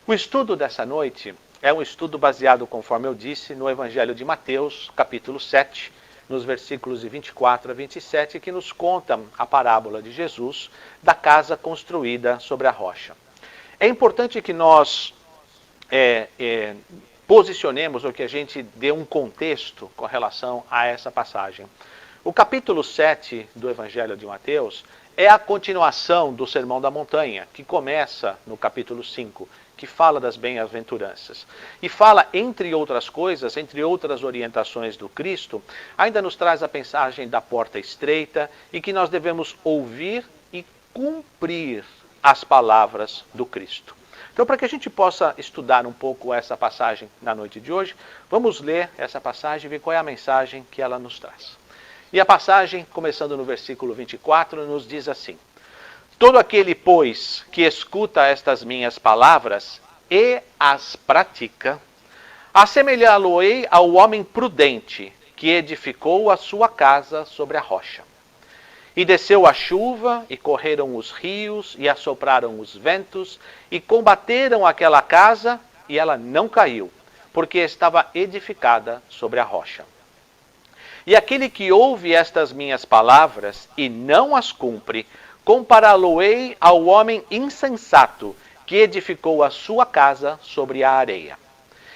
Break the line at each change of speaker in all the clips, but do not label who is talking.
O estudo dessa noite é um estudo baseado, conforme eu disse, no Evangelho de Mateus, capítulo 7, nos versículos de 24 a 27, que nos conta a parábola de Jesus da casa construída sobre a rocha. É importante que nós posicionemos, ou que a gente dê um contexto com relação a essa passagem. O capítulo 7 do Evangelho de Mateus é a continuação do Sermão da Montanha, que começa no capítulo 5, que fala das bem-aventuranças. E fala, entre outras coisas, entre outras orientações do Cristo, ainda nos traz a mensagem da porta estreita e que nós devemos ouvir e cumprir as palavras do Cristo. Então, para que a gente possa estudar um pouco essa passagem na noite de hoje, vamos ler essa passagem e ver qual é a mensagem que ela nos traz. E a passagem, começando no versículo 24, nos diz assim: todo aquele, pois, que escuta estas minhas palavras e as pratica, assemelhá-lo-ei ao homem prudente que edificou a sua casa sobre a rocha. E desceu a chuva, e correram os rios, e assopraram os ventos, e combateram aquela casa, e ela não caiu, porque estava edificada sobre a rocha. E aquele que ouve estas minhas palavras e não as cumpre, compará-lo-ei ao homem insensato que edificou a sua casa sobre a areia.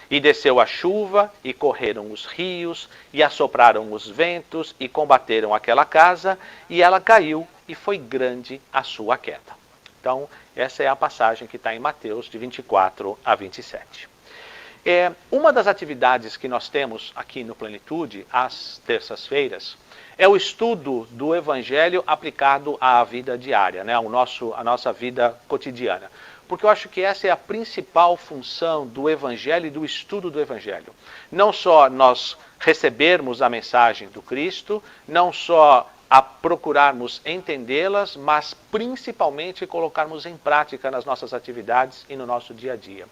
E desceu a chuva, e correram os rios, e assopraram os ventos, e combateram aquela casa, e ela caiu, e foi grande a sua queda. Então, essa é a passagem que está em Mateus, de 24 a 27. Uma das atividades que nós temos aqui no Plenitude, às terças-feiras, é o estudo do Evangelho aplicado à vida diária, né? A nossa vida cotidiana. Porque eu acho que essa é a principal função do Evangelho e do estudo do Evangelho. Não só nós recebermos a mensagem do Cristo, não só a procurarmos entendê-las, mas principalmente colocarmos em prática nas nossas atividades e no nosso dia a dia.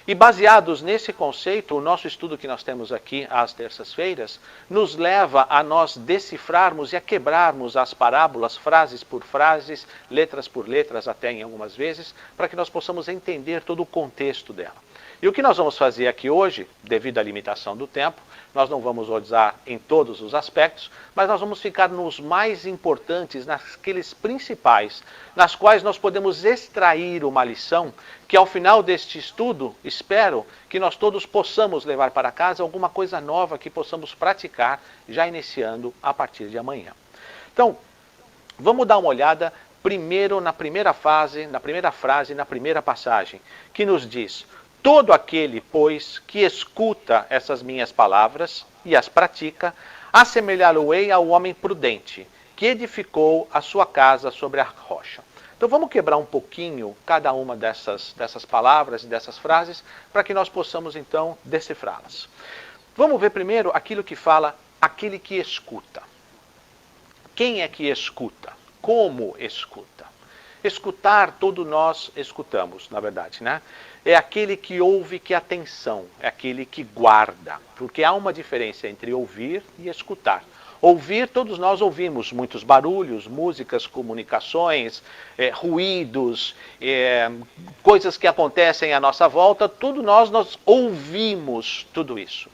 E baseados nesse conceito, o nosso estudo que nós temos aqui às terças-feiras nos leva a nós decifrarmos e a quebrarmos as parábolas, frases por frases, letras por letras até em algumas vezes, para que nós possamos entender todo o contexto dela. E o que nós vamos fazer aqui hoje, devido à limitação do tempo, nós não vamos usar em todos os aspectos, mas nós vamos ficar nos mais importantes, naqueles principais, nas quais nós podemos extrair uma lição, que ao final deste estudo, espero que nós todos possamos levar para casa alguma coisa nova que possamos praticar, já iniciando a partir de amanhã. Então, vamos dar uma olhada primeiro na primeira frase, na primeira passagem, que nos diz: todo aquele, pois, que escuta essas minhas palavras e as pratica, assemelhá-lo-ei ao homem prudente, que edificou a sua casa sobre a rocha. Então vamos quebrar um pouquinho cada uma dessas palavras e dessas frases, para que nós possamos então decifrá-las. Vamos ver primeiro aquilo que fala aquele que escuta. Quem é que escuta? Como escuta? Escutar, todos nós escutamos, na verdade, né? É aquele que ouve, que atenção, é aquele que guarda, porque há uma diferença entre ouvir e escutar. Ouvir, todos nós ouvimos muitos barulhos, músicas, comunicações, ruídos, coisas que acontecem à nossa volta, tudo nós ouvimos tudo isso.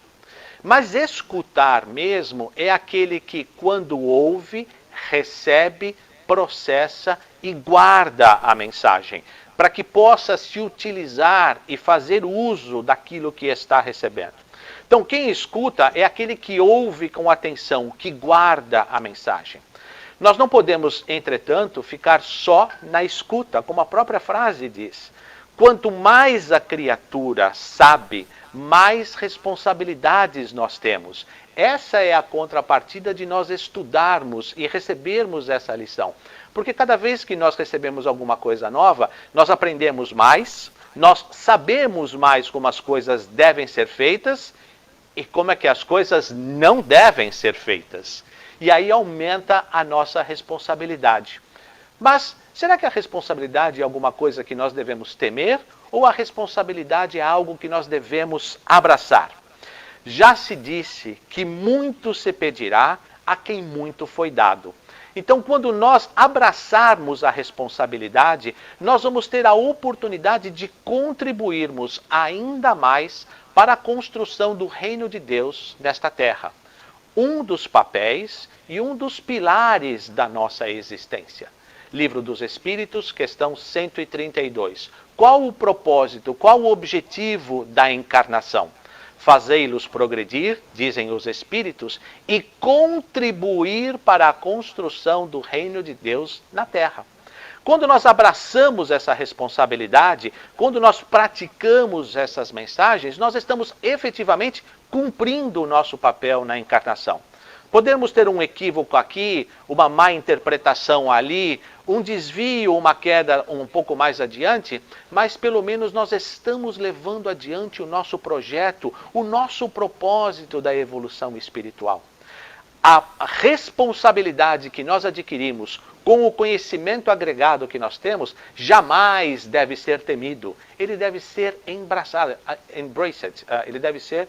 Mas escutar mesmo é aquele que, quando ouve, recebe, processa e guarda a mensagem, para que possa se utilizar e fazer uso daquilo que está recebendo. Então, quem escuta é aquele que ouve com atenção, que guarda a mensagem. Nós não podemos, entretanto, ficar só na escuta, como a própria frase diz. Quanto mais a criatura sabe, mais responsabilidades nós temos. Essa é a contrapartida de nós estudarmos e recebermos essa lição. Porque cada vez que nós recebemos alguma coisa nova, nós aprendemos mais, nós sabemos mais como as coisas devem ser feitas e como é que as coisas não devem ser feitas. E aí aumenta a nossa responsabilidade. Mas será que a responsabilidade é alguma coisa que nós devemos temer ou a responsabilidade é algo que nós devemos abraçar? Já se disse que muito se pedirá a quem muito foi dado. Então, quando nós abraçarmos a responsabilidade, nós vamos ter a oportunidade de contribuirmos ainda mais para a construção do reino de Deus nesta terra. Um dos papéis e um dos pilares da nossa existência. Livro dos Espíritos, questão 132. Qual o propósito, qual o objetivo da encarnação? Fazei-los progredir, dizem os Espíritos, e contribuir para a construção do reino de Deus na Terra. Quando nós abraçamos essa responsabilidade, quando nós praticamos essas mensagens, nós estamos efetivamente cumprindo o nosso papel na encarnação. Podemos ter um equívoco aqui, uma má interpretação ali, um desvio, uma queda um pouco mais adiante, mas pelo menos nós estamos levando adiante o nosso projeto, o nosso propósito da evolução espiritual. A responsabilidade que nós adquirimos com o conhecimento agregado que nós temos, jamais deve ser temido. Ele deve ser embraced, ele deve ser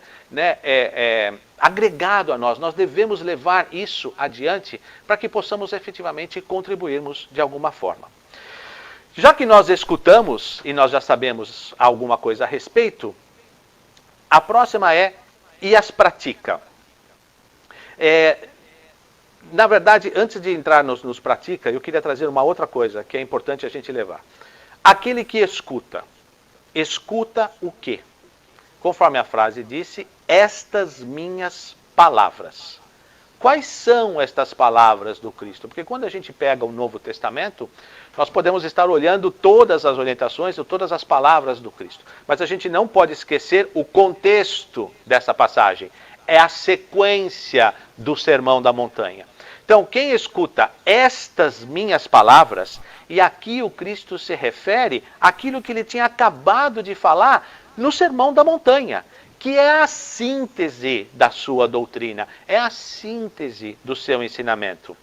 agregado a nós. Nós devemos levar isso adiante para que possamos efetivamente contribuirmos de alguma forma. Já que nós escutamos e nós já sabemos alguma coisa a respeito, a próxima é, e as pratica? Na verdade, antes de entrar nos pratica, eu queria trazer uma outra coisa que é importante a gente levar. Aquele que escuta, escuta o quê? Conforme a frase disse, estas minhas palavras. Quais são estas palavras do Cristo? Porque quando a gente pega o Novo Testamento, nós podemos estar olhando todas as orientações, todas as palavras do Cristo. Mas a gente não pode esquecer o contexto dessa passagem. É a sequência do Sermão da Montanha. Então, quem escuta estas minhas palavras, e aqui o Cristo se refere àquilo que ele tinha acabado de falar no Sermão da Montanha, que é a síntese da sua doutrina, é a síntese do seu ensinamento.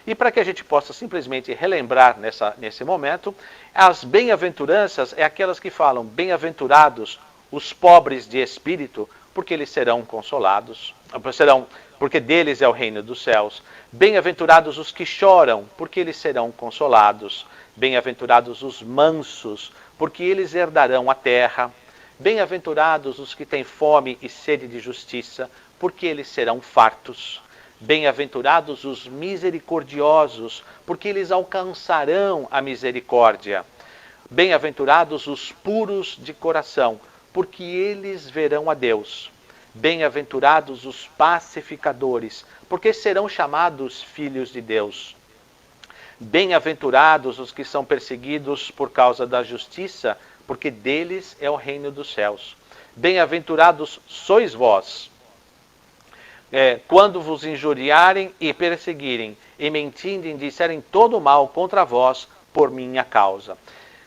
E para que a gente possa simplesmente relembrar nesse momento, as bem-aventuranças é aquelas que falam, bem-aventurados os pobres de espírito, porque eles serão consolados, porque deles é o reino dos céus. Bem-aventurados os que choram, porque eles serão consolados. Bem-aventurados os mansos, porque eles herdarão a terra. Bem-aventurados os que têm fome e sede de justiça, porque eles serão fartos. Bem-aventurados os misericordiosos, porque eles alcançarão a misericórdia. Bem-aventurados os puros de coração, porque eles verão a Deus. Bem-aventurados os pacificadores, porque serão chamados filhos de Deus. Bem-aventurados os que são perseguidos por causa da justiça, porque deles é o reino dos céus. Bem-aventurados sois vós, quando vos injuriarem e perseguirem, e mentindo e disserem todo mal contra vós por minha causa.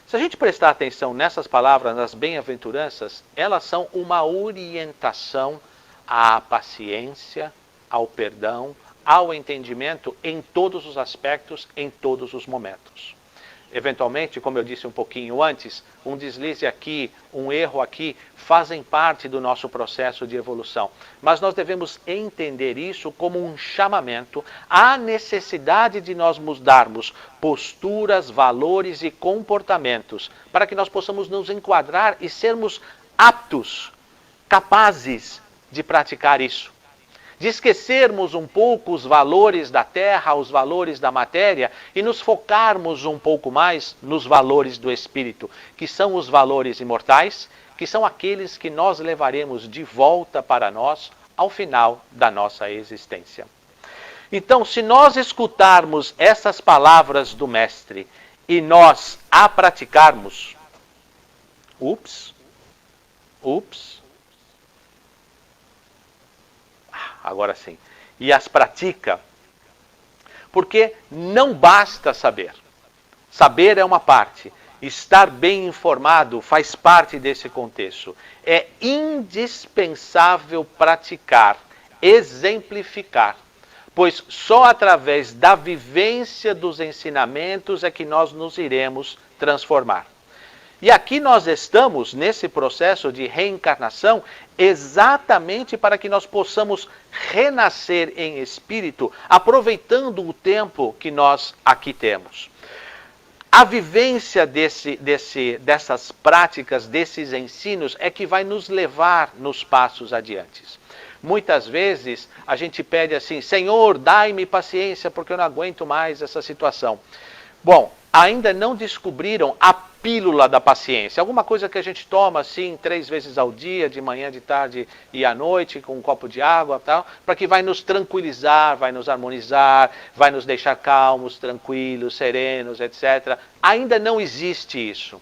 Se a gente prestar atenção nessas palavras, nas bem-aventuranças, elas são uma orientação à paciência, ao perdão, ao entendimento em todos os aspectos, em todos os momentos. Eventualmente, como eu disse um pouquinho antes, um deslize aqui, um erro aqui, fazem parte do nosso processo de evolução. Mas nós devemos entender isso como um chamamento à necessidade de nós mudarmos posturas, valores e comportamentos, para que nós possamos nos enquadrar e sermos aptos, capazes de praticar isso. De esquecermos um pouco os valores da terra, os valores da matéria e nos focarmos um pouco mais nos valores do Espírito, que são os valores imortais, que são aqueles que nós levaremos de volta para nós ao final da nossa existência. Então, se nós escutarmos essas palavras do Mestre e nós a praticarmos, agora sim, e as pratica, porque não basta saber. Saber é uma parte, estar bem informado faz parte desse contexto. É indispensável praticar, exemplificar, pois só através da vivência dos ensinamentos é que nós nos iremos transformar. E aqui nós estamos nesse processo de reencarnação exatamente para que nós possamos renascer em espírito, aproveitando o tempo que nós aqui temos. A vivência dessas práticas, desses ensinos, é que vai nos levar nos passos adiantes. Muitas vezes a gente pede assim, Senhor, dai-me paciência porque eu não aguento mais essa situação. Bom, ainda não descobriram a pílula da paciência. Alguma coisa que a gente toma assim 3 vezes ao dia, de manhã, de tarde e à noite, com um copo de água, tal, para que vai nos tranquilizar, vai nos harmonizar, vai nos deixar calmos, tranquilos, serenos, etc. Ainda não existe isso.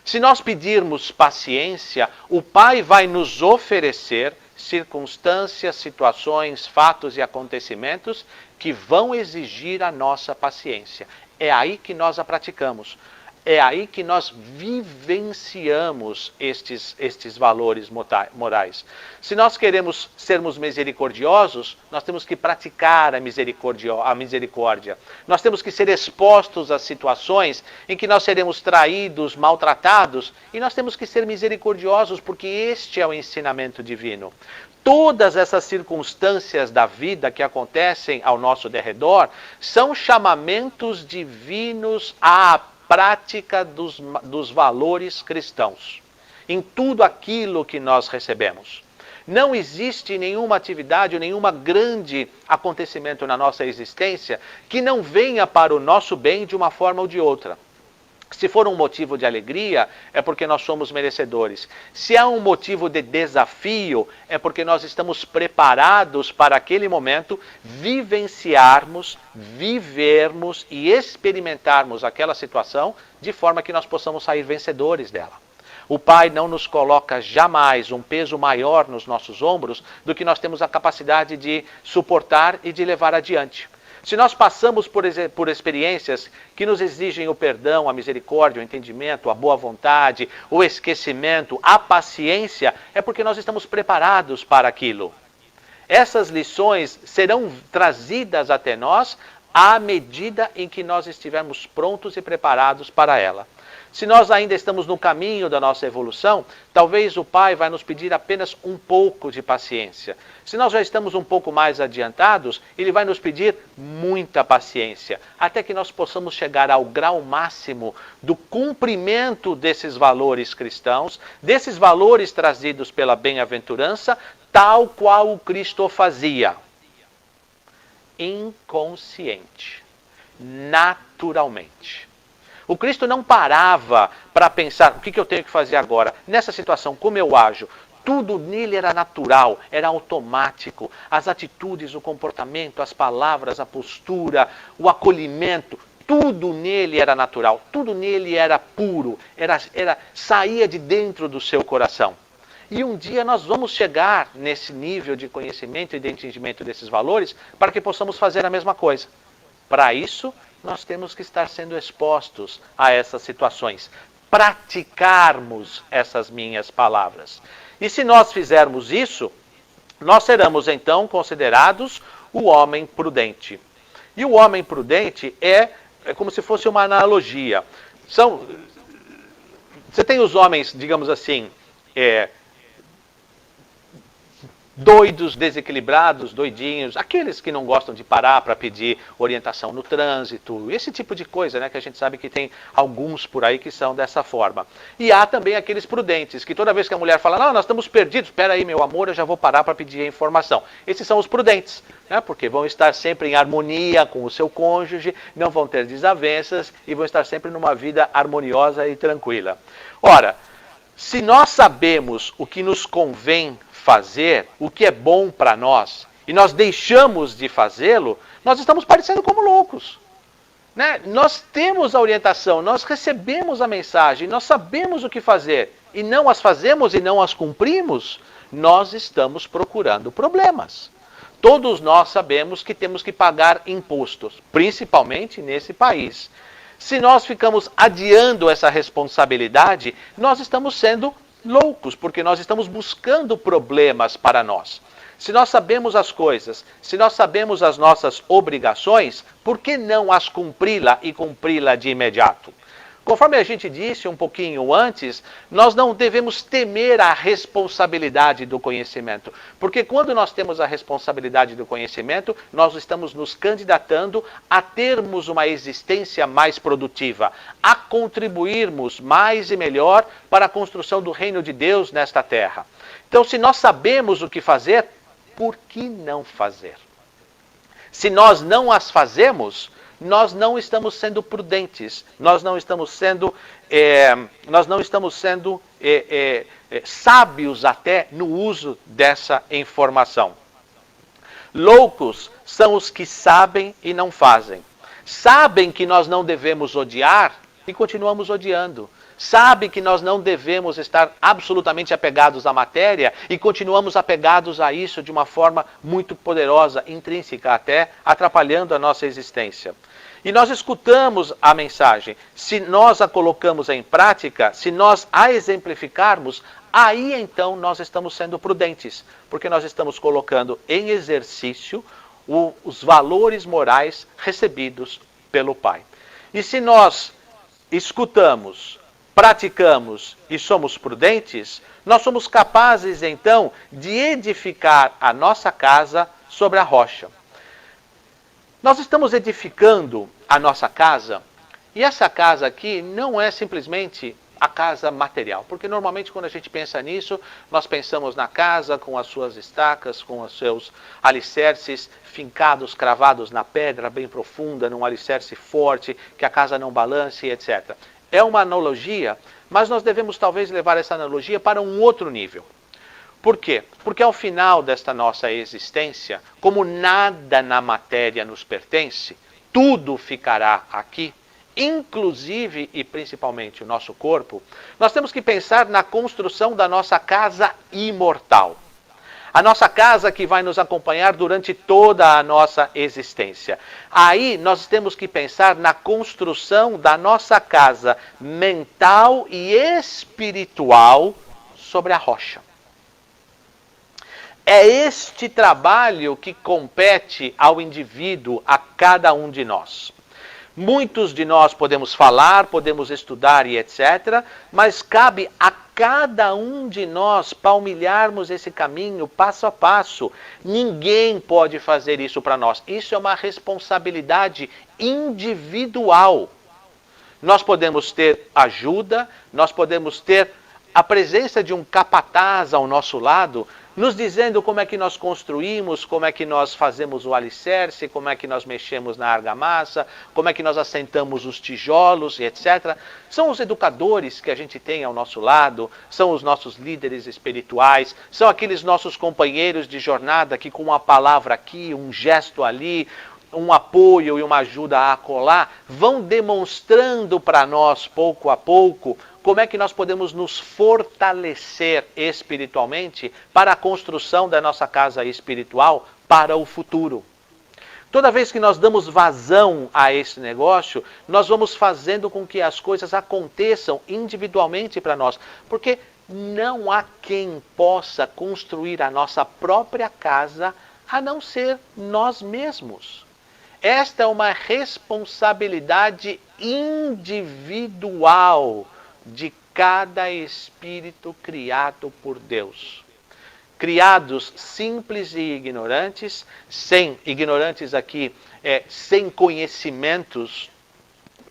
Se nós pedirmos paciência, o Pai vai nos oferecer circunstâncias, situações, fatos e acontecimentos que vão exigir a nossa paciência. É aí que nós a praticamos. É aí que nós vivenciamos estes valores morais. Se nós queremos sermos misericordiosos, nós temos que praticar a misericórdia. Nós temos que ser expostos a situações em que nós seremos traídos, maltratados, e nós temos que ser misericordiosos, porque este é o ensinamento divino. Todas essas circunstâncias da vida que acontecem ao nosso derredor são chamamentos divinos à prática dos valores cristãos, em tudo aquilo que nós recebemos. Não existe nenhuma atividade ou nenhuma grande acontecimento na nossa existência que não venha para o nosso bem de uma forma ou de outra. Se for um motivo de alegria, é porque nós somos merecedores. Se é um motivo de desafio, é porque nós estamos preparados para aquele momento vivenciarmos, vivermos e experimentarmos aquela situação de forma que nós possamos sair vencedores dela. O Pai não nos coloca jamais um peso maior nos nossos ombros do que nós temos a capacidade de suportar e de levar adiante. Se nós passamos por experiências que nos exigem o perdão, a misericórdia, o entendimento, a boa vontade, o esquecimento, a paciência, é porque nós estamos preparados para aquilo. Essas lições serão trazidas até nós à medida em que nós estivermos prontos e preparados para ela. Se nós ainda estamos no caminho da nossa evolução, talvez o Pai vai nos pedir apenas um pouco de paciência. Se nós já estamos um pouco mais adiantados, Ele vai nos pedir muita paciência, até que nós possamos chegar ao grau máximo do cumprimento desses valores cristãos, desses valores trazidos pela bem-aventurança, tal qual o Cristo fazia. Inconsciente, naturalmente. O Cristo não parava para pensar, o que eu tenho que fazer agora? Nessa situação, como eu ajo? Tudo nele era natural, era automático. As atitudes, o comportamento, as palavras, a postura, o acolhimento, tudo nele era natural. Tudo nele era puro, saía de dentro do seu coração. E um dia nós vamos chegar nesse nível de conhecimento e de entendimento desses valores para que possamos fazer a mesma coisa. Para isso, nós temos que estar sendo expostos a essas situações, praticarmos essas minhas palavras. E se nós fizermos isso, nós seremos então considerados o homem prudente. E o homem prudente é como se fosse uma analogia. Você tem os homens, digamos assim, doidos, desequilibrados, doidinhos, aqueles que não gostam de parar para pedir orientação no trânsito, esse tipo de coisa, né, que a gente sabe que tem alguns por aí que são dessa forma. E há também aqueles prudentes, que toda vez que a mulher fala, não, nós estamos perdidos, espera aí meu amor, eu já vou parar para pedir a informação. Esses são os prudentes, né, porque vão estar sempre em harmonia com o seu cônjuge, não vão ter desavenças e vão estar sempre numa vida harmoniosa e tranquila. Ora, se nós sabemos o que nos convém fazer, o que é bom para nós, e nós deixamos de fazê-lo, nós estamos parecendo como loucos. Né? Nós temos a orientação, nós recebemos a mensagem, nós sabemos o que fazer, e não as fazemos e não as cumprimos, nós estamos procurando problemas. Todos nós sabemos que temos que pagar impostos, principalmente nesse país. Se nós ficamos adiando essa responsabilidade, nós estamos sendo loucos, porque nós estamos buscando problemas para nós. Se nós sabemos as coisas, se nós sabemos as nossas obrigações, por que não as cumpri-la e cumpri-la de imediato? Conforme a gente disse um pouquinho antes, nós não devemos temer a responsabilidade do conhecimento. Porque quando nós temos a responsabilidade do conhecimento, nós estamos nos candidatando a termos uma existência mais produtiva, a contribuirmos mais e melhor para a construção do reino de Deus nesta terra. Então, se nós sabemos o que fazer, por que não fazer? Se nós não as fazemos, nós não estamos sendo prudentes, nós não estamos sendo sábios até no uso dessa informação. Loucos são os que sabem e não fazem. Sabem que nós não devemos odiar e continuamos odiando. Sabem que nós não devemos estar absolutamente apegados à matéria e continuamos apegados a isso de uma forma muito poderosa, intrínseca até, atrapalhando a nossa existência. E nós escutamos a mensagem. Se nós a colocamos em prática, se nós a exemplificarmos, aí então nós estamos sendo prudentes, porque nós estamos colocando em exercício os valores morais recebidos pelo Pai. E se nós escutamos, praticamos e somos prudentes, nós somos capazes então de edificar a nossa casa sobre a rocha. Nós estamos edificando a nossa casa, e essa casa aqui não é simplesmente a casa material, porque normalmente quando a gente pensa nisso, nós pensamos na casa com as suas estacas, com os seus alicerces fincados, cravados na pedra bem profunda, num alicerce forte, que a casa não balance, etc. É uma analogia, mas nós devemos talvez levar essa analogia para um outro nível. Por quê? Porque ao final desta nossa existência, como nada na matéria nos pertence, tudo ficará aqui, inclusive e principalmente o nosso corpo, nós temos que pensar na construção da nossa casa imortal. A nossa casa que vai nos acompanhar durante toda a nossa existência. Aí nós temos que pensar na construção da nossa casa mental e espiritual sobre a rocha. É este trabalho que compete ao indivíduo, a cada um de nós. Muitos de nós podemos falar, podemos estudar e etc., mas cabe a cada um de nós palmilharmos esse caminho passo a passo. Ninguém pode fazer isso para nós. Isso é uma responsabilidade individual. Nós podemos ter ajuda, nós podemos ter a presença de um capataz ao nosso lado, nos dizendo como é que nós construímos, como é que nós fazemos o alicerce, como é que nós mexemos na argamassa, como é que nós assentamos os tijolos e etc. São os educadores que a gente tem ao nosso lado, são os nossos líderes espirituais, são aqueles nossos companheiros de jornada que com uma palavra aqui, um gesto ali, um apoio e uma ajuda a acolá, vão demonstrando para nós, pouco a pouco, como é que nós podemos nos fortalecer espiritualmente para a construção da nossa casa espiritual para o futuro. Toda vez que nós damos vazão a esse negócio, nós vamos fazendo com que as coisas aconteçam individualmente para nós. Porque não há quem possa construir a nossa própria casa a não ser nós mesmos. Esta é uma responsabilidade individual de cada espírito criado por Deus. Criados simples e ignorantes, ignorantes aqui, sem conhecimentos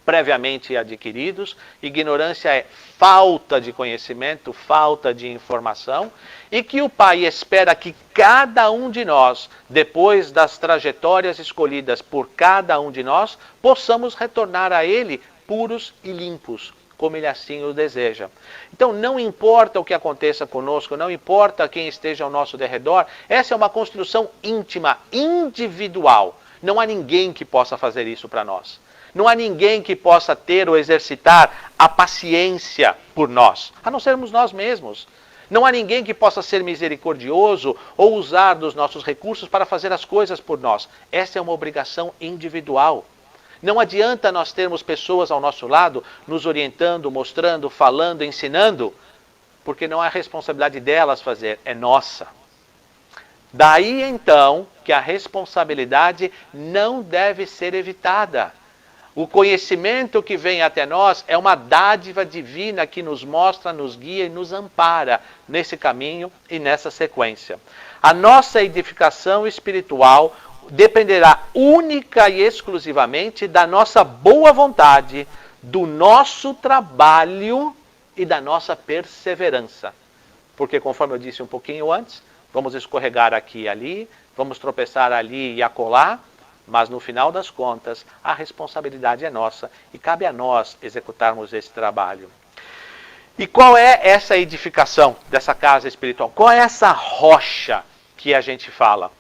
previamente adquiridos. Ignorância é falta de conhecimento, falta de informação, e que o Pai espera que cada um de nós, depois das trajetórias escolhidas por cada um de nós, possamos retornar a Ele puros e limpos, como Ele assim o deseja. Então não importa o que aconteça conosco, não importa quem esteja ao nosso derredor, essa é uma construção íntima, individual. Não há ninguém que possa fazer isso para nós. Não há ninguém que possa ter ou exercitar a paciência por nós, a não sermos nós mesmos. Não há ninguém que possa ser misericordioso ou usar dos nossos recursos para fazer as coisas por nós. Essa é uma obrigação individual. Não adianta nós termos pessoas ao nosso lado nos orientando, mostrando, falando, ensinando, porque não é responsabilidade delas fazer, é nossa. Daí então que a responsabilidade não deve ser evitada. O conhecimento que vem até nós é uma dádiva divina que nos mostra, nos guia e nos ampara nesse caminho e nessa sequência. A nossa edificação espiritual dependerá única e exclusivamente da nossa boa vontade, do nosso trabalho e da nossa perseverança. Porque, conforme eu disse um pouquinho antes, vamos escorregar aqui e ali, vamos tropeçar ali e acolá, mas no final das contas, a responsabilidade é nossa e cabe a nós executarmos esse trabalho. E qual é essa edificação dessa casa espiritual? Qual é essa rocha que a gente fala?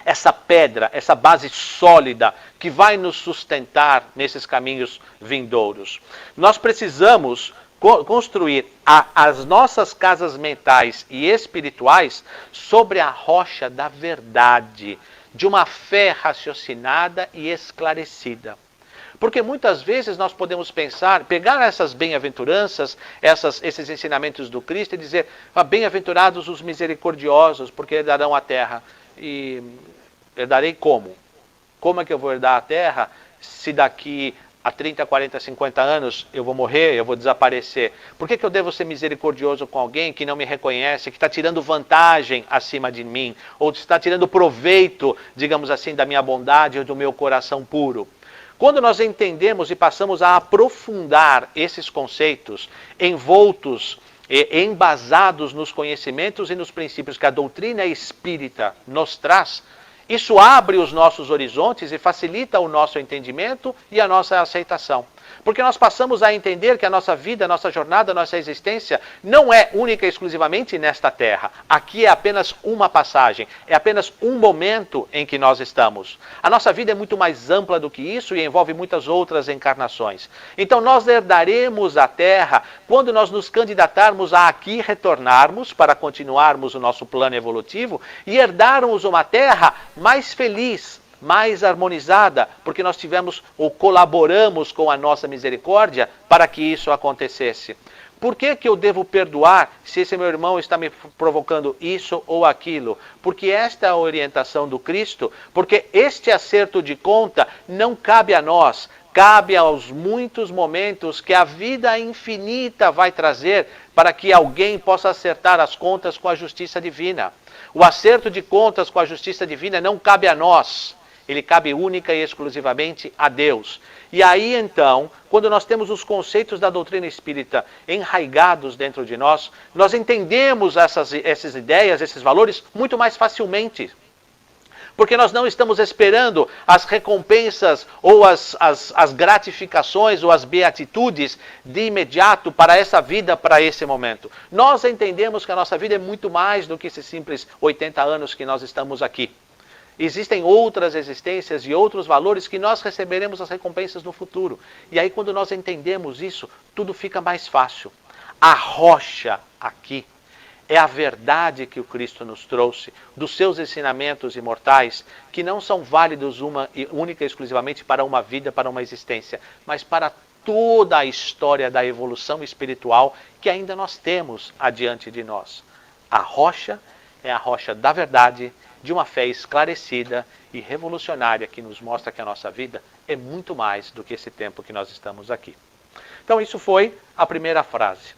Essa pedra, essa base sólida que vai nos sustentar nesses caminhos vindouros. Nós precisamos construir as nossas casas mentais e espirituais sobre a rocha da verdade, de uma fé raciocinada e esclarecida. Porque muitas vezes nós podemos pensar, pegar essas bem-aventuranças, esses ensinamentos do Cristo e dizer, bem-aventurados os misericordiosos, porque herdarão a terra. E herdarei como? Como é que eu vou herdar a terra se daqui a 30, 40, 50 anos eu vou morrer, eu vou desaparecer? Por que eu devo ser misericordioso com alguém que não me reconhece, que está tirando vantagem acima de mim, ou está tirando proveito, digamos assim, da minha bondade ou do meu coração puro? Quando nós entendemos e passamos a aprofundar esses conceitos envoltos e embasados nos conhecimentos e nos princípios que a doutrina espírita nos traz, isso abre os nossos horizontes e facilita o nosso entendimento e a nossa aceitação. Porque nós passamos a entender que a nossa vida, a nossa jornada, a nossa existência não é única e exclusivamente nesta terra. Aqui é apenas uma passagem, é apenas um momento em que nós estamos. A nossa vida é muito mais ampla do que isso e envolve muitas outras encarnações. Então nós herdaremos a terra quando nós nos candidatarmos a aqui retornarmos para continuarmos o nosso plano evolutivo e herdarmos uma terra mais feliz, mais harmonizada, porque nós tivemos ou colaboramos com a nossa misericórdia para que isso acontecesse. Por que eu devo perdoar se esse meu irmão está me provocando isso ou aquilo? Porque esta é a orientação do Cristo, porque este acerto de conta não cabe a nós, cabe aos muitos momentos que a vida infinita vai trazer para que alguém possa acertar as contas com a justiça divina. O acerto de contas com a justiça divina não cabe a nós. Ele cabe única e exclusivamente a Deus. E aí então, quando nós temos os conceitos da doutrina espírita enraigados dentro de nós, nós entendemos essas ideias, esses valores muito mais facilmente. Porque nós não estamos esperando as recompensas ou as gratificações ou as beatitudes de imediato para essa vida, para esse momento. Nós entendemos que a nossa vida é muito mais do que esses simples 80 anos que nós estamos aqui. Existem outras existências e outros valores que nós receberemos as recompensas no futuro. E aí quando nós entendemos isso, tudo fica mais fácil. A rocha aqui é a verdade que o Cristo nos trouxe, dos seus ensinamentos imortais, que não são válidos única e exclusivamente para uma vida, para uma existência, mas para toda a história da evolução espiritual que ainda nós temos adiante de nós. A rocha é a rocha da verdade, de uma fé esclarecida e revolucionária que nos mostra que a nossa vida é muito mais do que esse tempo que nós estamos aqui. Então isso foi a primeira frase.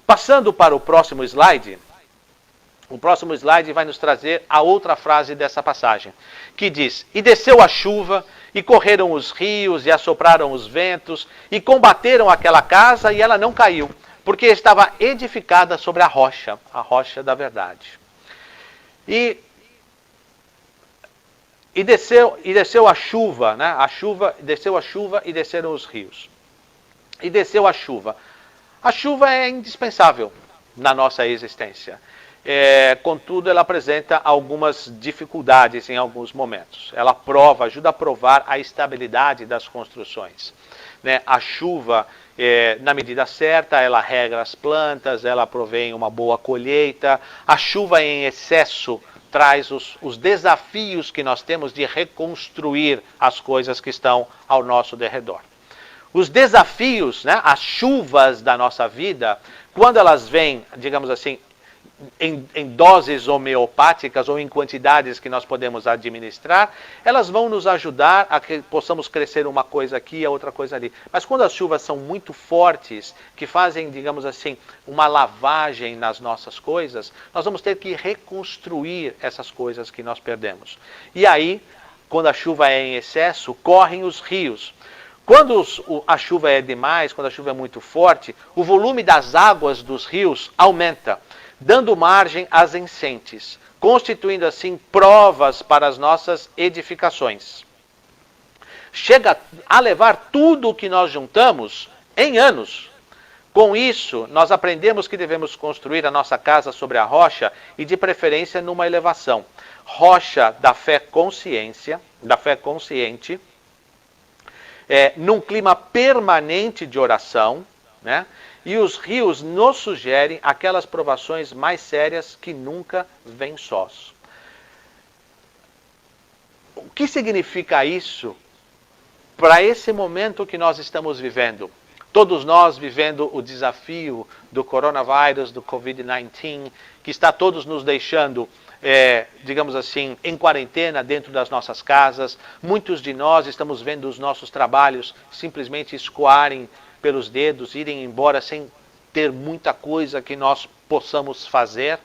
Passando para o próximo slide vai nos trazer a outra frase dessa passagem, que diz: E desceu a chuva, e correram os rios, e assopraram os ventos, e combateram aquela casa, e ela não caiu, porque estava edificada sobre a rocha da verdade. E desceu a chuva, né? Desceu a chuva e desceram os rios. E desceu a chuva. A chuva é indispensável na nossa existência. Contudo, ela apresenta algumas dificuldades em alguns momentos. Ela ajuda a provar a estabilidade das construções. Né? A chuva, na medida certa, ela rega as plantas, ela provém uma boa colheita. A chuva em excesso traz os desafios que nós temos de reconstruir as coisas que estão ao nosso derredor. Os desafios, né, as chuvas da nossa vida, quando elas vêm, digamos assim, em doses homeopáticas ou em quantidades que nós podemos administrar, elas vão nos ajudar a que possamos crescer uma coisa aqui e a outra coisa ali. Mas quando as chuvas são muito fortes, que fazem, digamos assim, uma lavagem nas nossas coisas, nós vamos ter que reconstruir essas coisas que nós perdemos. E aí, quando a chuva é em excesso, correm os rios. Quando a chuva é demais, quando a chuva é muito forte, o volume das águas dos rios aumenta, dando margem às enchentes, constituindo assim provas para as nossas edificações. Chega a levar tudo o que nós juntamos em anos. Com isso, nós aprendemos que devemos construir a nossa casa sobre a rocha e de preferência numa elevação. Rocha da fé consciente, num clima permanente de oração, né? E os rios nos sugerem aquelas provações mais sérias que nunca vêm sós. O que significa isso para esse momento que nós estamos vivendo? Todos nós vivendo o desafio do coronavírus, do Covid-19, que está todos nos deixando, digamos assim, em quarentena dentro das nossas casas. Muitos de nós estamos vendo os nossos trabalhos simplesmente escoarem pelos dedos, irem embora sem ter muita coisa que nós possamos fazer.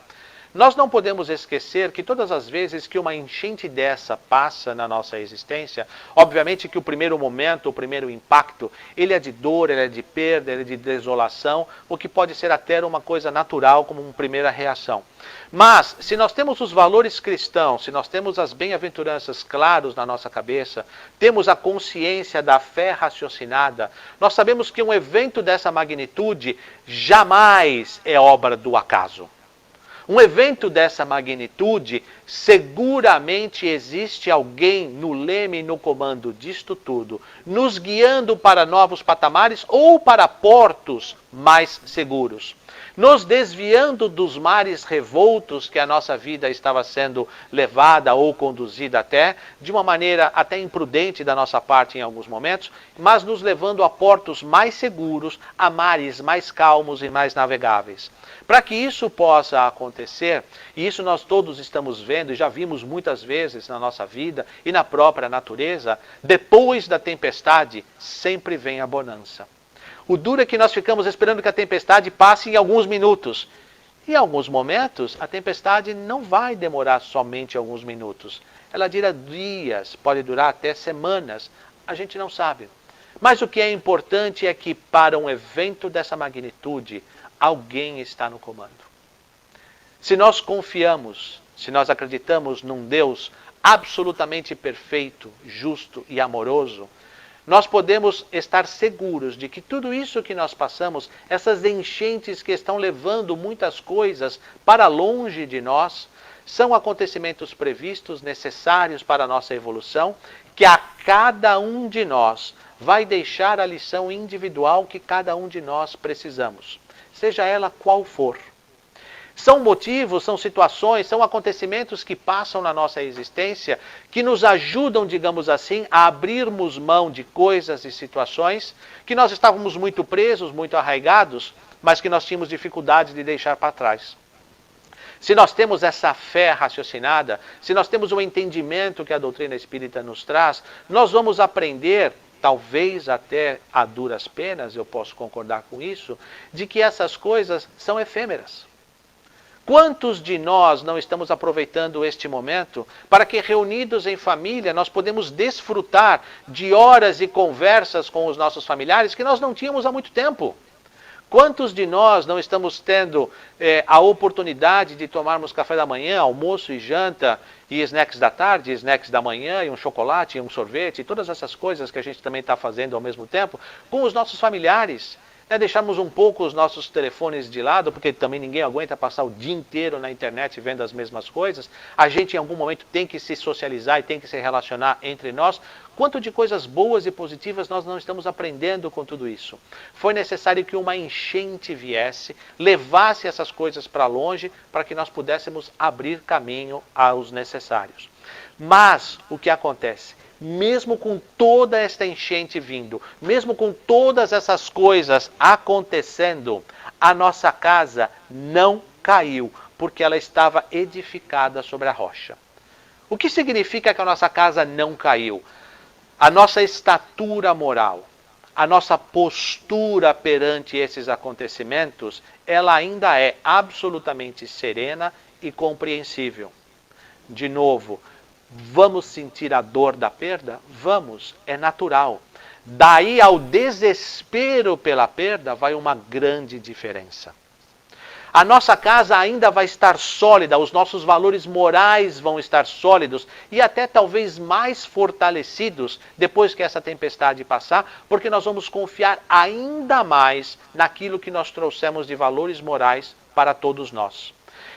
Nós não podemos esquecer que todas as vezes que uma enchente dessa passa na nossa existência, obviamente que o primeiro momento, o primeiro impacto, ele é de dor, ele é de perda, ele é de desolação, o que pode ser até uma coisa natural como uma primeira reação. Mas, se nós temos os valores cristãos, se nós temos as bem-aventuranças claros na nossa cabeça, temos a consciência da fé raciocinada, nós sabemos que um evento dessa magnitude jamais é obra do acaso. Um evento dessa magnitude, seguramente existe alguém no leme e no comando disto tudo, nos guiando para novos patamares ou para portos mais seguros, nos desviando dos mares revoltos que a nossa vida estava sendo levada ou conduzida até, de uma maneira até imprudente da nossa parte em alguns momentos, mas nos levando a portos mais seguros, a mares mais calmos e mais navegáveis. Para que isso possa acontecer, e isso nós todos estamos vendo e já vimos muitas vezes na nossa vida e na própria natureza, depois da tempestade sempre vem a bonança. O duro é que nós ficamos esperando que a tempestade passe em alguns minutos. Em alguns momentos, a tempestade não vai demorar somente alguns minutos. Ela dura dias, pode durar até semanas, a gente não sabe. Mas o que é importante é que para um evento dessa magnitude, alguém está no comando. Se nós confiamos, se nós acreditamos num Deus absolutamente perfeito, justo e amoroso, nós podemos estar seguros de que tudo isso que nós passamos, essas enchentes que estão levando muitas coisas para longe de nós, são acontecimentos previstos, necessários para a nossa evolução, que a cada um de nós vai deixar a lição individual que cada um de nós precisamos, seja ela qual for. São motivos, são situações, são acontecimentos que passam na nossa existência que nos ajudam, digamos assim, a abrirmos mão de coisas e situações que nós estávamos muito presos, muito arraigados, mas que nós tínhamos dificuldade de deixar para trás. Se nós temos essa fé raciocinada, se nós temos o entendimento que a doutrina espírita nos traz, nós vamos aprender, talvez até a duras penas, eu posso concordar com isso, de que essas coisas são efêmeras. Quantos de nós não estamos aproveitando este momento para que, reunidos em família, nós podemos desfrutar de horas e conversas com os nossos familiares que nós não tínhamos há muito tempo? Quantos de nós não estamos tendo a oportunidade de tomarmos café da manhã, almoço e janta, e snacks da tarde, snacks da manhã, e um chocolate, e um sorvete, e todas essas coisas que a gente também está fazendo ao mesmo tempo, com os nossos familiares? Deixarmos um pouco os nossos telefones de lado, porque também ninguém aguenta passar o dia inteiro na internet vendo as mesmas coisas. A gente em algum momento tem que se socializar e tem que se relacionar entre nós. Quanto de coisas boas e positivas nós não estamos aprendendo com tudo isso? Foi necessário que uma enchente viesse, levasse essas coisas para longe, para que nós pudéssemos abrir caminho aos necessários. Mas o que acontece? Mesmo com toda esta enchente vindo, mesmo com todas essas coisas acontecendo, a nossa casa não caiu, porque ela estava edificada sobre a rocha. O que significa que a nossa casa não caiu? A nossa estatura moral, a nossa postura perante esses acontecimentos, ela ainda é absolutamente serena e compreensível. De novo, vamos sentir a dor da perda? Vamos, é natural. Daí ao desespero pela perda vai uma grande diferença. A nossa casa ainda vai estar sólida, os nossos valores morais vão estar sólidos e até talvez mais fortalecidos depois que essa tempestade passar, porque nós vamos confiar ainda mais naquilo que nós trouxemos de valores morais para todos nós.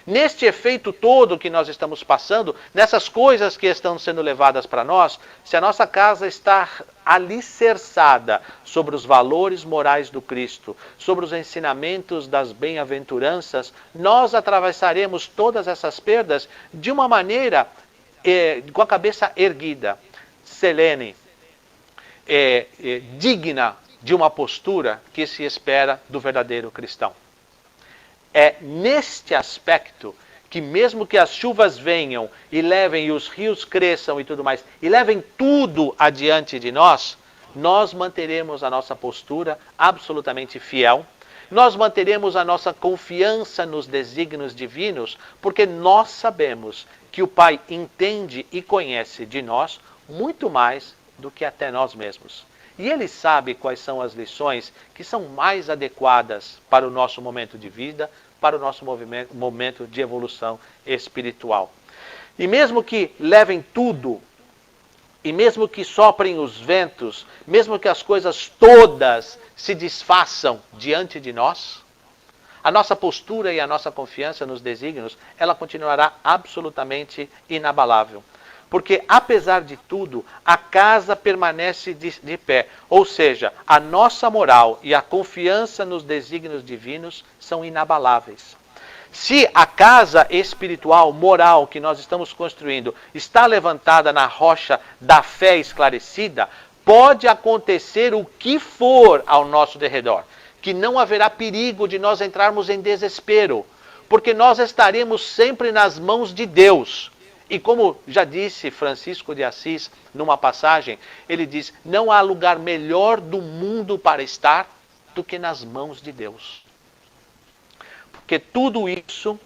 Neste efeito todo que nós estamos passando, nessas coisas que estão sendo levadas para nós, se a nossa casa está alicerçada sobre os valores morais do Cristo, sobre os ensinamentos das bem-aventuranças, nós atravessaremos todas essas perdas de uma maneira com a cabeça erguida, serene, digna de uma postura que se espera do verdadeiro cristão. É neste aspecto que mesmo que as chuvas venham e levem e os rios cresçam e tudo mais, e levem tudo adiante de nós, nós manteremos a nossa postura absolutamente fiel, nós manteremos a nossa confiança nos desígnios divinos, porque nós sabemos que o Pai entende e conhece de nós muito mais do que até nós mesmos. E Ele sabe quais são as lições que são mais adequadas para o nosso momento de vida, para o nosso momento de evolução espiritual. E mesmo que levem tudo, e mesmo que soprem os ventos, mesmo que as coisas todas se desfaçam diante de nós, a nossa postura e a nossa confiança nos desígnios, ela continuará absolutamente inabalável. Porque, apesar de tudo, a casa permanece de pé. Ou seja, a nossa moral e a confiança nos desígnios divinos são inabaláveis. Se a casa espiritual, moral que nós estamos construindo está levantada na rocha da fé esclarecida, pode acontecer o que for ao nosso derredor, que não haverá perigo de nós entrarmos em desespero, porque nós estaremos sempre nas mãos de Deus. E como já disse Francisco de Assis numa passagem, ele diz: não há lugar melhor do mundo para estar do que nas mãos de Deus. Porque tudo isso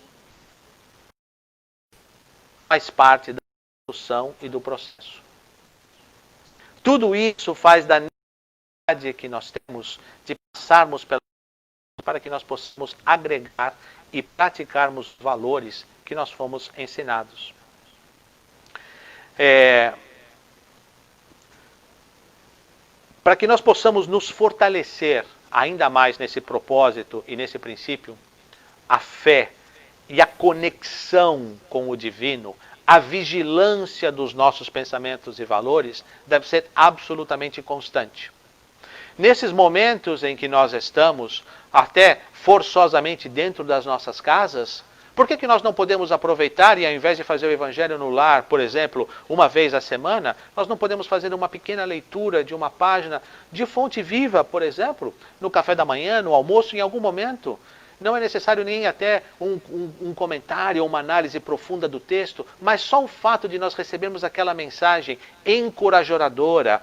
faz parte da solução e do processo. Tudo isso faz da necessidade que nós temos de passarmos para que nós possamos agregar e praticarmos valores que nós fomos ensinados. Para que nós possamos nos fortalecer ainda mais nesse propósito e nesse princípio, a fé e a conexão com o divino, a vigilância dos nossos pensamentos e valores deve ser absolutamente constante. Nesses momentos em que nós estamos, até forçosamente dentro das nossas casas, por que nós não podemos aproveitar e ao invés de fazer o Evangelho no lar, por exemplo, uma vez a semana, nós não podemos fazer uma pequena leitura de uma página de fonte viva, por exemplo, no café da manhã, no almoço, em algum momento? Não é necessário nem até um comentário ou uma análise profunda do texto, mas só o fato de nós recebermos aquela mensagem encorajadora,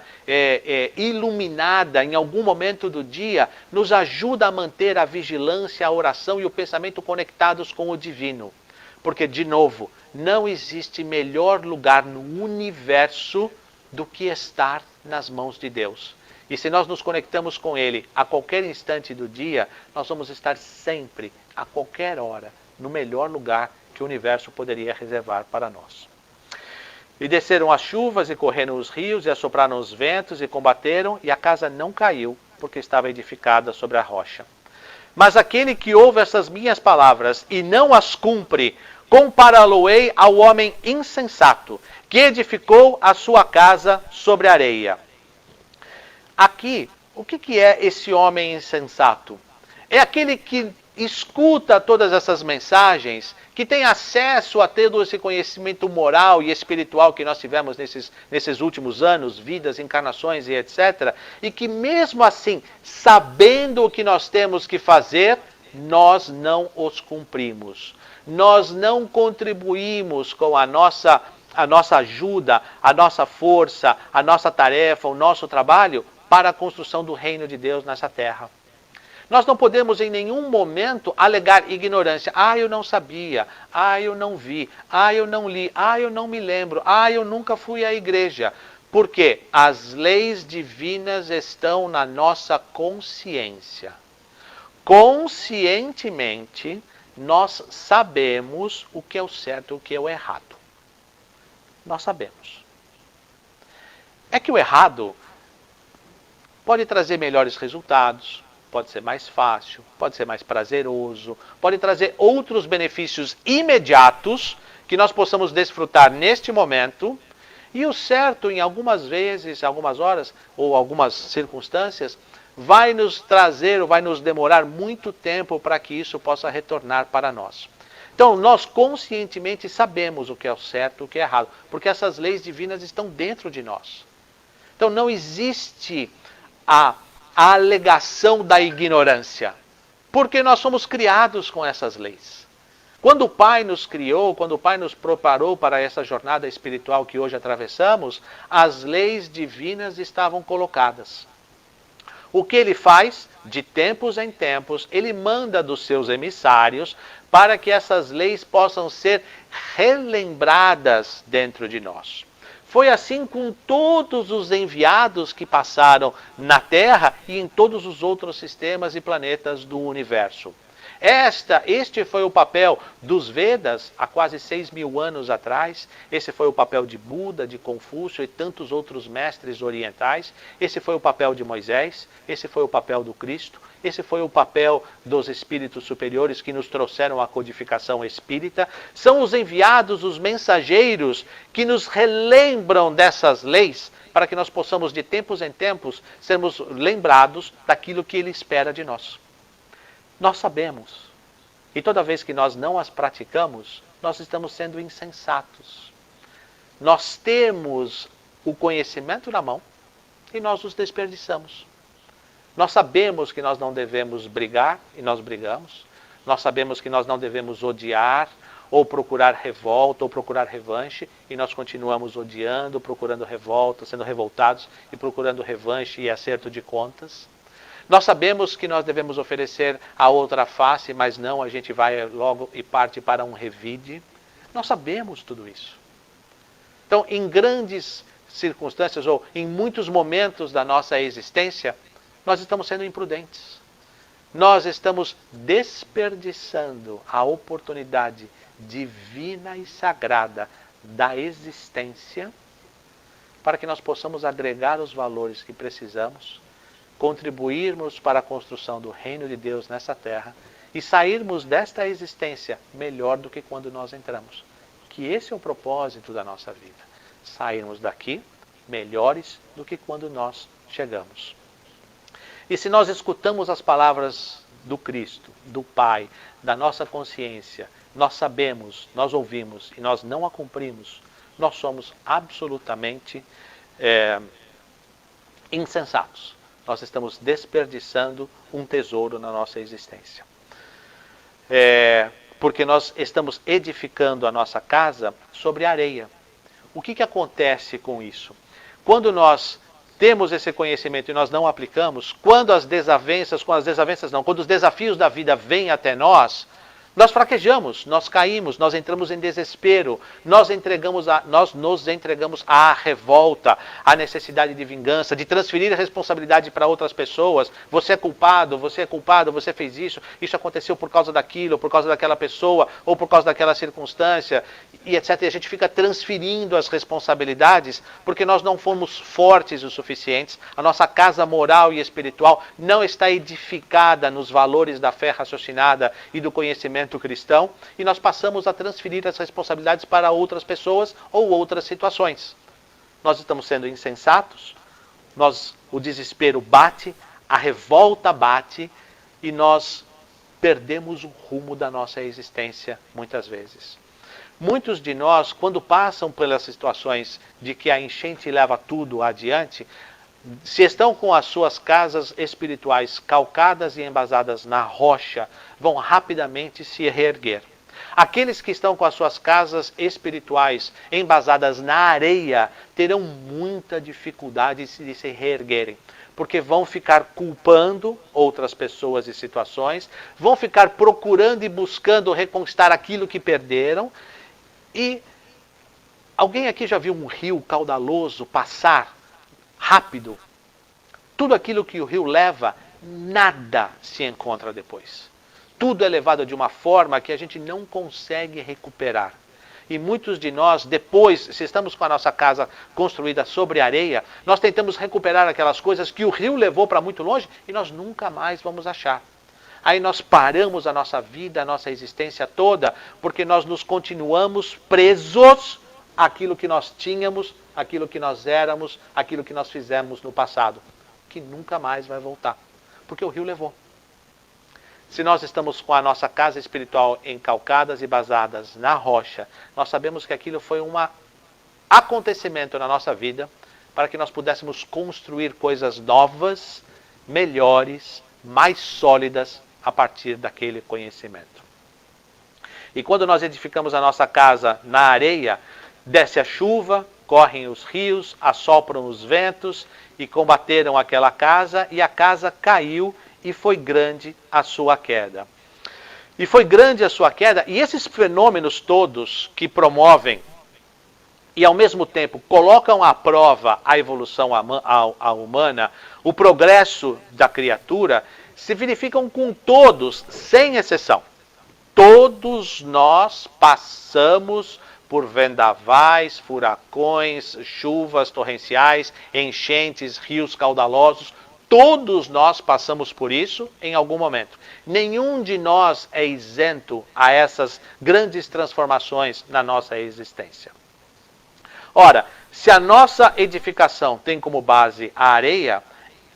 iluminada em algum momento do dia, nos ajuda a manter a vigilância, a oração e o pensamento conectados com o divino. Porque, de novo, não existe melhor lugar no universo do que estar nas mãos de Deus. E se nós nos conectamos com Ele a qualquer instante do dia, nós vamos estar sempre, a qualquer hora, no melhor lugar que o universo poderia reservar para nós. E desceram as chuvas, e correram os rios, e assopraram os ventos, e combateram, e a casa não caiu, porque estava edificada sobre a rocha. Mas aquele que ouve essas minhas palavras e não as cumpre, compará-lo-ei ao homem insensato, que edificou a sua casa sobre a areia. Aqui, o que é esse homem insensato? É aquele que escuta todas essas mensagens, que tem acesso a todo esse conhecimento moral e espiritual que nós tivemos nesses últimos anos, vidas, encarnações e etc. E que mesmo assim, sabendo o que nós temos que fazer, nós não os cumprimos. Nós não contribuímos com a nossa ajuda, a nossa força, a nossa tarefa, o nosso trabalho para a construção do reino de Deus nessa terra. Nós não podemos em nenhum momento alegar ignorância. Eu não sabia. Eu não vi. Eu não li. Eu não me lembro. Eu nunca fui à igreja. Porque as leis divinas estão na nossa consciência. Conscientemente, nós sabemos o que é o certo e o que é o errado. Nós sabemos. É que o errado pode trazer melhores resultados, pode ser mais fácil, pode ser mais prazeroso, pode trazer outros benefícios imediatos que nós possamos desfrutar neste momento. E o certo, em algumas vezes, algumas horas ou algumas circunstâncias, vai nos trazer ou vai nos demorar muito tempo para que isso possa retornar para nós. Então, nós conscientemente sabemos o que é o certo e o que é errado, porque essas leis divinas estão dentro de nós. Então, não existe a alegação da ignorância, porque nós somos criados com essas leis. Quando o Pai nos criou, quando o Pai nos preparou para essa jornada espiritual que hoje atravessamos, as leis divinas estavam colocadas. O que ele faz? De tempos em tempos, ele manda dos seus emissários para que essas leis possam ser relembradas dentro de nós. Foi assim com todos os enviados que passaram na Terra e em todos os outros sistemas e planetas do universo. Este foi o papel dos Vedas há quase 6.000 anos atrás. Esse foi o papel de Buda, de Confúcio e tantos outros mestres orientais. Esse foi o papel de Moisés. Esse foi o papel do Cristo. Esse foi o papel dos espíritos superiores que nos trouxeram a codificação espírita. São os enviados, os mensageiros, que nos relembram dessas leis para que nós possamos, de tempos em tempos, sermos lembrados daquilo que ele espera de nós. Nós sabemos, e toda vez que nós não as praticamos, nós estamos sendo insensatos. Nós temos o conhecimento na mão e nós os desperdiçamos. Nós sabemos que nós não devemos brigar e nós brigamos. Nós sabemos que nós não devemos odiar ou procurar revolta ou procurar revanche e nós continuamos odiando, procurando revolta, sendo revoltados e procurando revanche e acerto de contas. Nós sabemos que nós devemos oferecer a outra face, mas não, a gente vai logo e parte para um revide. Nós sabemos tudo isso. Então, em grandes circunstâncias ou em muitos momentos da nossa existência, nós estamos sendo imprudentes. Nós estamos desperdiçando a oportunidade divina e sagrada da existência para que nós possamos agregar os valores que precisamos, contribuirmos para a construção do reino de Deus nessa terra e sairmos desta existência melhor do que quando nós entramos. Que esse é o propósito da nossa vida. Sairmos daqui melhores do que quando nós chegamos. E se nós escutamos as palavras do Cristo, do Pai, da nossa consciência, nós sabemos, nós ouvimos e nós não a cumprimos, nós somos absolutamente insensatos. Nós estamos desperdiçando um tesouro na nossa existência. Porque nós estamos edificando a nossa casa sobre areia. O que acontece com isso? Quando nós temos esse conhecimento e nós não aplicamos, quando os desafios da vida vêm até nós, nós fraquejamos, nós caímos, nós entramos em desespero, nós nos entregamos à revolta, à necessidade de vingança, de transferir a responsabilidade para outras pessoas. Você é culpado, você fez isso aconteceu por causa daquilo, por causa daquela pessoa, ou por causa daquela circunstância, e etc. E a gente fica transferindo as responsabilidades porque nós não fomos fortes o suficientes, a nossa casa moral e espiritual não está edificada nos valores da fé raciocinada e do conhecimento cristão, e nós passamos a transferir as responsabilidades para outras pessoas ou outras situações. Nós estamos sendo insensatos, o desespero bate, a revolta bate, e nós perdemos o rumo da nossa existência muitas vezes. Muitos de nós, quando passam pelas situações de que a enchente leva tudo adiante, se estão com as suas casas espirituais calcadas e embasadas na rocha, vão rapidamente se reerguer. Aqueles que estão com as suas casas espirituais embasadas na areia terão muita dificuldade de se reerguerem, porque vão ficar culpando outras pessoas e situações, vão ficar procurando e buscando reconquistar aquilo que perderam. E alguém aqui já viu um rio caudaloso passar rápido? Tudo aquilo que o rio leva, nada se encontra depois. Tudo é levado de uma forma que a gente não consegue recuperar. E muitos de nós, depois, se estamos com a nossa casa construída sobre areia, nós tentamos recuperar aquelas coisas que o rio levou para muito longe e nós nunca mais vamos achar. Aí nós paramos a nossa vida, a nossa existência toda, porque nós nos continuamos presos àquilo que nós tínhamos, àquilo que nós éramos, àquilo que nós fizemos no passado, que nunca mais vai voltar, porque o rio levou. Se nós estamos com a nossa casa espiritual encalcadas e basadas na rocha, nós sabemos que aquilo foi um acontecimento na nossa vida para que nós pudéssemos construir coisas novas, melhores, mais sólidas a partir daquele conhecimento. E quando nós edificamos a nossa casa na areia, desce a chuva, correm os rios, assopram os ventos e combateram aquela casa, e a casa caiu e foi grande a sua queda. E foi grande a sua queda, e esses fenômenos todos que promovem e ao mesmo tempo colocam à prova a evolução humana, o progresso da criatura, se verificam com todos, sem exceção. Todos nós passamos por vendavais, furacões, chuvas torrenciais, enchentes, rios caudalosos. Todos nós passamos por isso em algum momento. Nenhum de nós é isento a essas grandes transformações na nossa existência. Ora, se a nossa edificação tem como base a areia,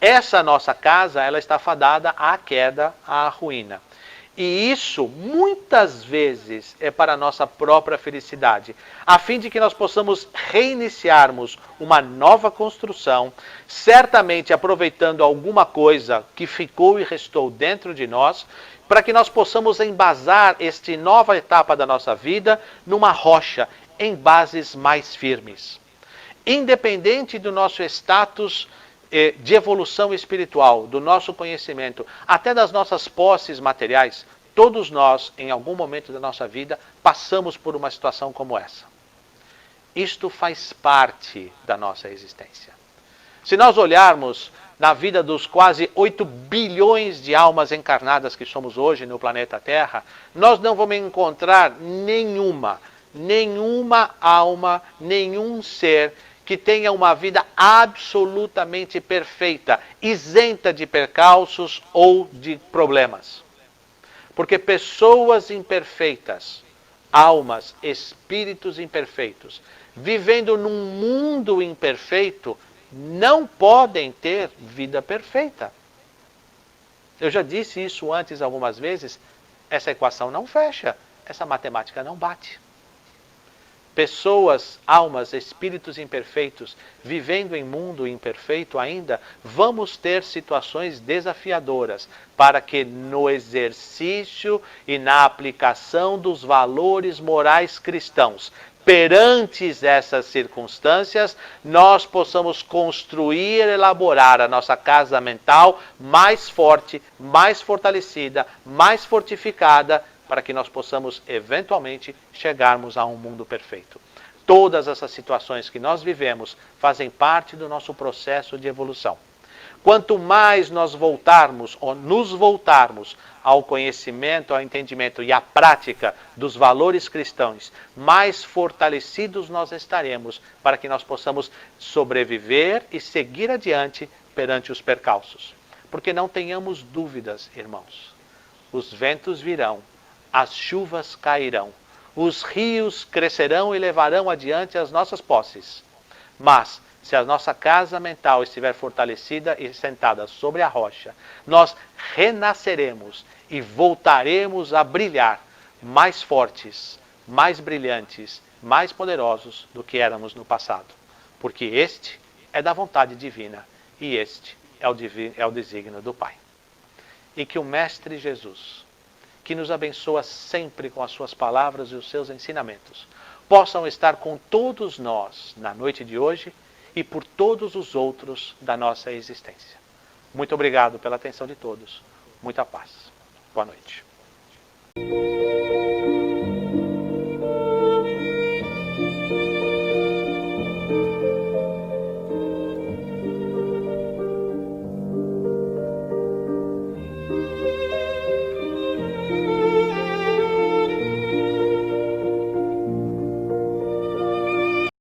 essa nossa casa ela está fadada à queda, à ruína. E isso, muitas vezes, é para a nossa própria felicidade, a fim de que nós possamos reiniciarmos uma nova construção, certamente aproveitando alguma coisa que ficou e restou dentro de nós, para que nós possamos embasar esta nova etapa da nossa vida numa rocha, em bases mais firmes. Independente do nosso status de evolução espiritual, do nosso conhecimento, até das nossas posses materiais, todos nós, em algum momento da nossa vida, passamos por uma situação como essa. Isto faz parte da nossa existência. Se nós olharmos na vida dos quase 8 bilhões de almas encarnadas que somos hoje no planeta Terra, nós não vamos encontrar nenhuma alma, nenhum ser que tenha uma vida absolutamente perfeita, isenta de percalços ou de problemas. Porque pessoas imperfeitas, almas, espíritos imperfeitos, vivendo num mundo imperfeito, não podem ter vida perfeita. Eu já disse isso antes algumas vezes, essa equação não fecha, essa matemática não bate. Pessoas, almas, espíritos imperfeitos, vivendo em mundo imperfeito ainda, vamos ter situações desafiadoras para que no exercício e na aplicação dos valores morais cristãos, perante essas circunstâncias, nós possamos construir e elaborar a nossa casa mental mais forte, mais fortalecida, mais fortificada, para que nós possamos, eventualmente, chegarmos a um mundo perfeito. Todas essas situações que nós vivemos fazem parte do nosso processo de evolução. Quanto mais nós voltarmos, ou nos voltarmos ao conhecimento, ao entendimento e à prática dos valores cristãos, mais fortalecidos nós estaremos para que nós possamos sobreviver e seguir adiante perante os percalços. Porque não tenhamos dúvidas, irmãos, os ventos virão, as chuvas cairão, os rios crescerão e levarão adiante as nossas posses. Mas, se a nossa casa mental estiver fortalecida e sentada sobre a rocha, nós renasceremos e voltaremos a brilhar mais fortes, mais brilhantes, mais poderosos do que éramos no passado. Porque este é da vontade divina e este é o desígnio do Pai. E que o Mestre Jesus, que nos abençoa sempre com as suas palavras e os seus ensinamentos, possam estar com todos nós na noite de hoje e por todos os outros da nossa existência. Muito obrigado pela atenção de todos. Muita paz. Boa noite.